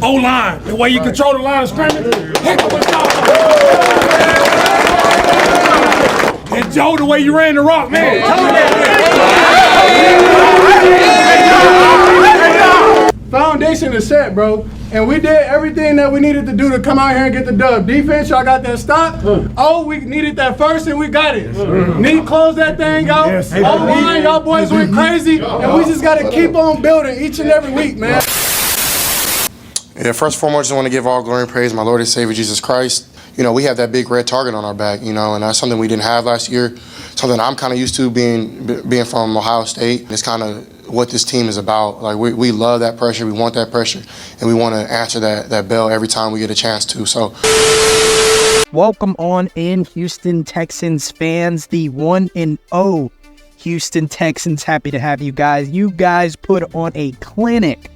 O-line, the way you control the line of scrimmage. Heck of a stop. And Joe, the way you ran the rock, man. Foundation is set, bro. And we did everything that we needed to do to come out here and get the dub. Defense, y'all got that stop. Oh, we needed that first and we got it. Need to close that thing out. O-line, y'all boys went crazy. And we just got to keep on building each and every week, man. Yeah, first and foremost, I just want to give all glory and praise my Lord and Savior Jesus Christ. You know, we have that big red target on our back, you know, and that's something we didn't have last year. Something I'm kind of used to being from Ohio State. It's kind of what this team is about. Like, we love that pressure, we want that pressure, and we want to answer that bell every time we get a chance to. So, welcome on in, Houston Texans fans, the 1-0 Houston Texans. Happy to have you guys. You guys put on a clinic,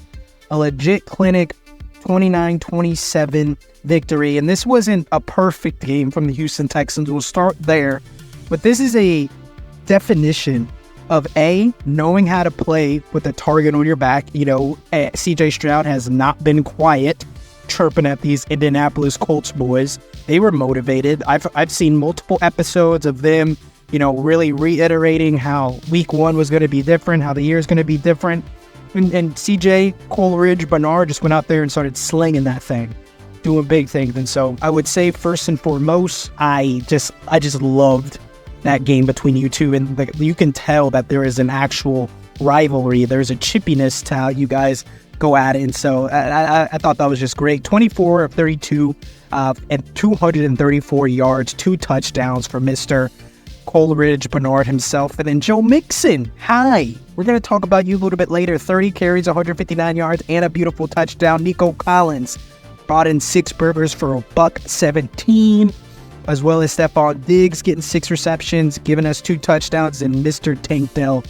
a legit clinic, 29-27 victory. And this wasn't a perfect game from the Houston Texans. We'll start there. But this is a definition of knowing how to play with a target on your back. You know, CJ Stroud has not been quiet, chirping at these Indianapolis Colts boys. They were motivated. I've seen multiple episodes of them, you know, really reiterating how week one was going to be different, how the year is going to be different. And CJ, Coleridge, Bernard just went out there and started slinging that thing, doing big things. And so I would say first and foremost, I just loved that game between you two. And you can tell that there is an actual rivalry. There's a chippiness to how you guys go at it. And so I thought that was just great. 24 of 32 and 234 yards, 2 touchdowns for Mr. Coleridge, Bernard himself, and then Joe Mixon. Hi. We're going to talk about you a little bit later. 30 carries, 159 yards, and a beautiful touchdown. Nico Collins brought in 6 burgers for $117, as well as Stephon Diggs getting 6 receptions, giving us 2 touchdowns, and Mr. Tank Dell,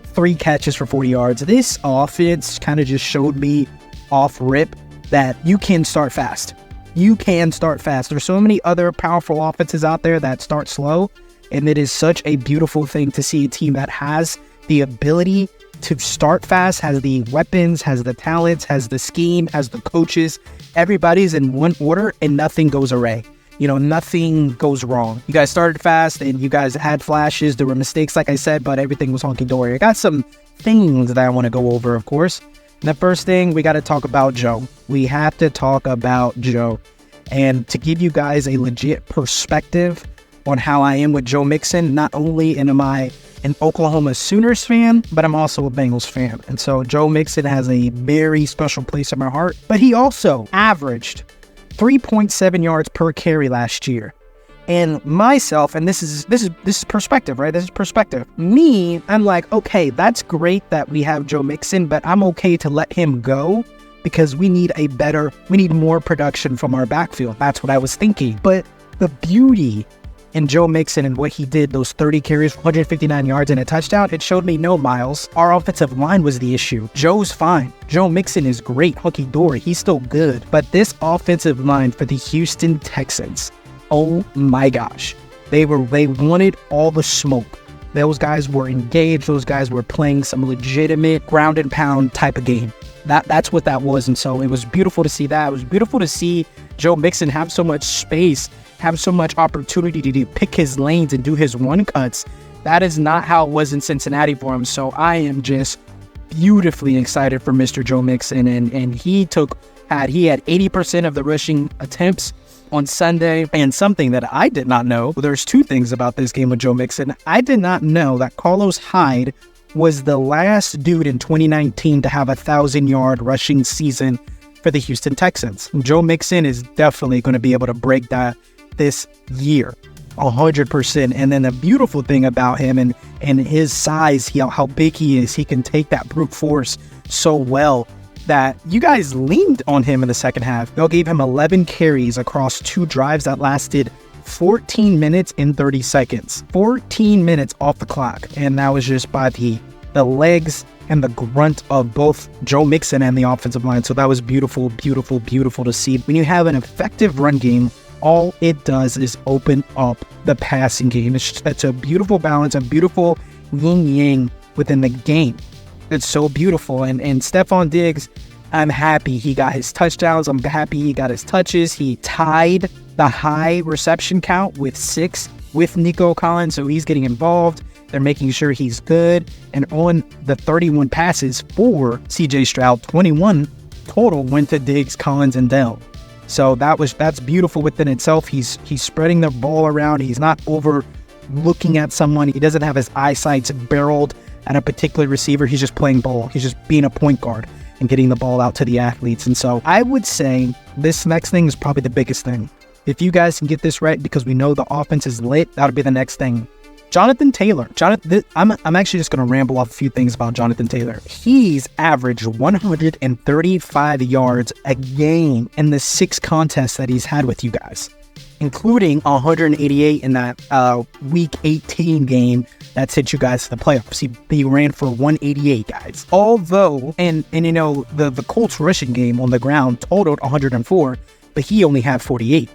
3 catches for 40 yards. This offense kind of just showed me off rip that you can start fast. You can start fast. There's so many other powerful offenses out there that start slow, and it is such a beautiful thing to see a team that has the ability to start fast, has the weapons, has the talents, has the scheme, has the coaches. Everybody's in one order and nothing goes awry. You know, nothing goes wrong. You guys started fast and you guys had flashes. There were mistakes, like I said, but everything was honky-dory. I got some things that I want to go over, of course. And the first thing, we got to talk about Joe. We have to talk about Joe. And to give you guys a legit perspective on how I am with Joe Mixon, not only am I an Oklahoma Sooners fan, but I'm also a Bengals fan. And so Joe Mixon has a very special place in my heart. But he also averaged 3.7 yards per carry last year. And myself, and this is perspective, right? This is perspective. Me, I'm like, okay, that's great that we have Joe Mixon, but I'm okay to let him go because we need more production from our backfield. That's what I was thinking. But the beauty in Joe Mixon and what he did, those 30 carries, 159 yards and a touchdown, it showed me, no, Miles, our offensive line was the issue. Joe's fine. Joe Mixon is great, hunky-dory. He's still good. But this offensive line for the Houston Texans, oh my gosh. They wanted all the smoke. Those guys were engaged. Those guys were playing some legitimate ground and pound type of game. That's what that was. And so it was beautiful to see that. It was beautiful to see Joe Mixon have so much space, have so much opportunity to pick his lanes and do his one-cuts. That is not how it was in Cincinnati for him. So I am just beautifully excited for Mr. Joe Mixon. And he had 80% of the rushing attempts on Sunday. And something that I did not know, there's 2 things about this game with Joe Mixon. I did not know that Carlos Hyde was the last dude in 2019 to have a 1,000-yard rushing season for the Houston Texans. Joe Mixon is definitely going to be able to break that this year, 100%. And then the beautiful thing about him and his size, how big he is, he can take that brute force so well that you guys leaned on him in the second half. Y'all gave him 11 carries across 2 drives that lasted 14 minutes and 30 seconds. 14 minutes off the clock. And that was just by the legs and the grunt of both Joe Mixon and the offensive line. So that was beautiful, beautiful, beautiful to see. When you have an effective run game, all it does is open up the passing game. It's a beautiful balance, a beautiful yin-yang within the game. It's so beautiful. And Stephon Diggs I'm happy he got his touchdowns. I'm happy he got his touches. He tied the high reception count with 6 with Nico Collins, so he's getting involved. They're making sure he's good. And on the 31 passes for CJ Stroud, 21 total went to Diggs, Collins, and Dell. So that's beautiful within itself. He's spreading the ball around. He's not over looking at someone. He doesn't have his eyesight barreled at a particular receiver. He's just playing ball. He's just being a point guard and getting the ball out to the athletes. And so I would say this next thing is probably the biggest thing. If you guys can get this right, because we know the offense is lit, that'll be the next thing. Jonathan Taylor. I'm actually just going to ramble off a few things about Jonathan Taylor. He's averaged 135 yards a game in the 6 contests that he's had with you guys, including 188 in that Week 18 game that sent you guys to the playoffs. He ran for 188, guys. Although, and you know, the Colts rushing game on the ground totaled 104, but he only had 48,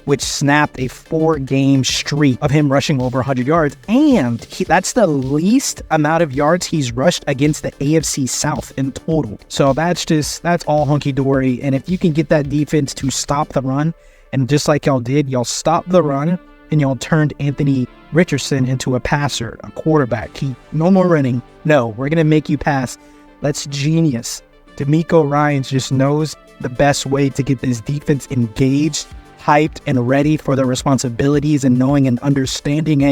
which snapped a 4-game streak of him rushing over 100 yards. And that's the least amount of yards he's rushed against the AFC South in total. So that's all hunky-dory. And if you can get that defense to stop the run, and just like y'all did, y'all stopped the run, and y'all turned Anthony Richardson into a passer, a quarterback. No more running. No, we're going to make you pass. That's genius. DeMeco Ryans just knows the best way to get this defense engaged, hyped, and ready for their responsibilities, and knowing and understanding,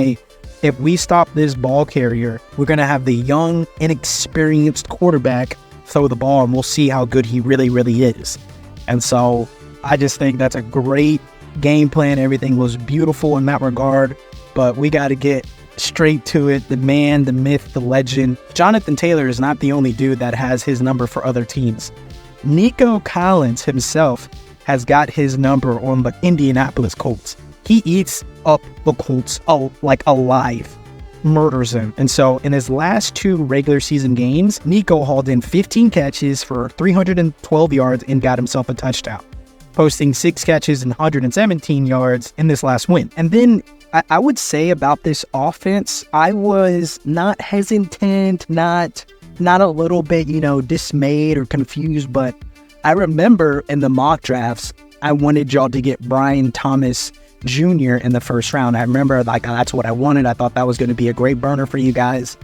if we stop this ball carrier, we're going to have the young, inexperienced quarterback throw the ball, and we'll see how good he really, really is. And so I just think that's a great game plan. Everything was beautiful in that regard, but we got to get straight to it. The man, the myth, the legend. Jonathan Taylor is not the only dude that has his number for other teams. Nico Collins himself has got his number on the Indianapolis Colts. He eats up the Colts like alive, murders them. And so in his last 2 regular season games, Nico hauled in 15 catches for 312 yards and got himself a touchdown, posting 6 catches and 117 yards in this last win. And then I would say about this offense, I was not hesitant, not a little bit, dismayed or confused, but I remember in the mock drafts, I wanted y'all to get Brian Thomas Jr. in the first round. I remember that's what I wanted. I thought that was going to be a great burner for you guys,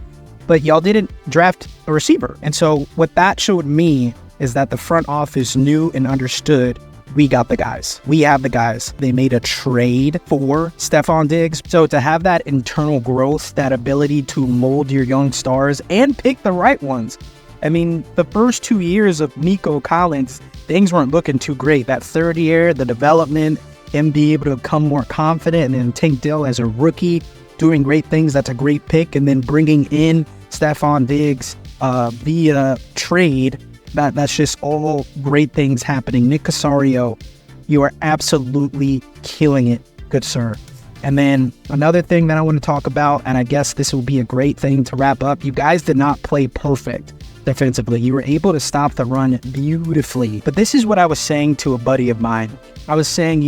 but y'all didn't draft a receiver. And so what that showed me is that the front office knew and understood we got the guys. We have the guys. They made a trade for Stephon Diggs. So to have that internal growth, that ability to mold your young stars and pick the right ones. I mean, the first 2 years of Nico Collins, things weren't looking too great. That third year, the development, him be able to become more confident, and then Tank Dell as a rookie doing great things. That's a great pick. And then bringing in Stephon Diggs via trade. That's just all great things happening. Nick Casario, you are absolutely killing it, good sir. And then another thing that I want to talk about, and I guess this will be a great thing to wrap up, you guys did not play perfect defensively. You were able to stop the run beautifully. But this is what I was saying to a buddy of mine. I was saying,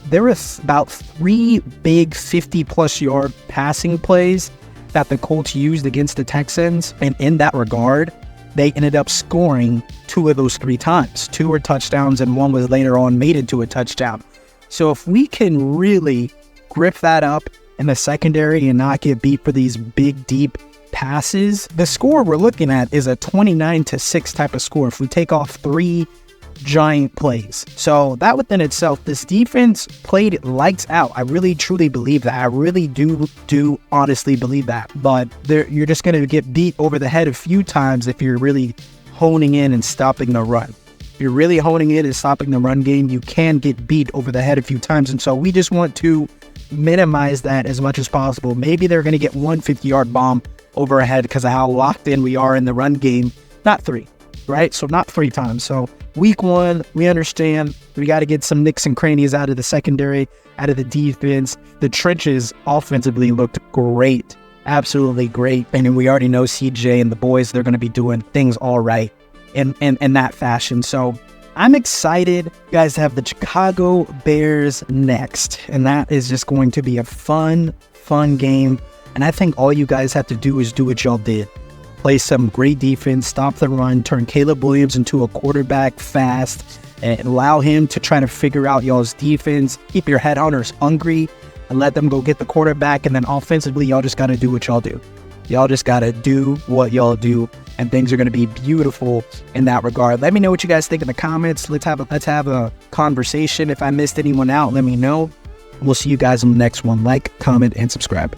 there were about 3 big 50-plus yard passing plays that the Colts used against the Texans, and in that regard, they ended up scoring 2 of those 3 times. 2 were touchdowns, and 1 was later on made into a touchdown. So if we can really grip that up in the secondary and not get beat for these big, deep passes, the score we're looking at is a 29-6 type of score if we take off 3 giant plays. So that within itself, this defense played lights out. I really truly believe that. I really do honestly believe that. But you're just going to get beat over the head a few times if you're really honing in and stopping the run. If you're really honing in and stopping the run game, you can get beat over the head a few times. And so we just want to minimize that as much as possible. Maybe they're going to get 1 50-yard bomb over our head because of how locked in we are in the run game. Not 3, right? So not 3 times. So week 1, we understand we got to get some nicks and crannies out of the secondary, out of the defense. The trenches offensively looked great, absolutely great. And we already know CJ and the boys, they're going to be doing things all right in that fashion. So I'm excited. You guys have the Chicago Bears next, and that is just going to be a fun game. And I think all you guys have to do is do what y'all did. play some great defense, stop the run, turn Caleb Williams into a quarterback fast, and allow him to try to figure out y'all's defense. Keep your headhunters hungry and let them go get the quarterback. And then offensively, y'all just got to do what y'all do. Y'all just got to do what y'all do, and things are going to be beautiful in that regard. Let me know what you guys think in the comments. Let's have a conversation. If I missed anyone out, let me know. We'll see you guys in the next one. Like, comment, and subscribe.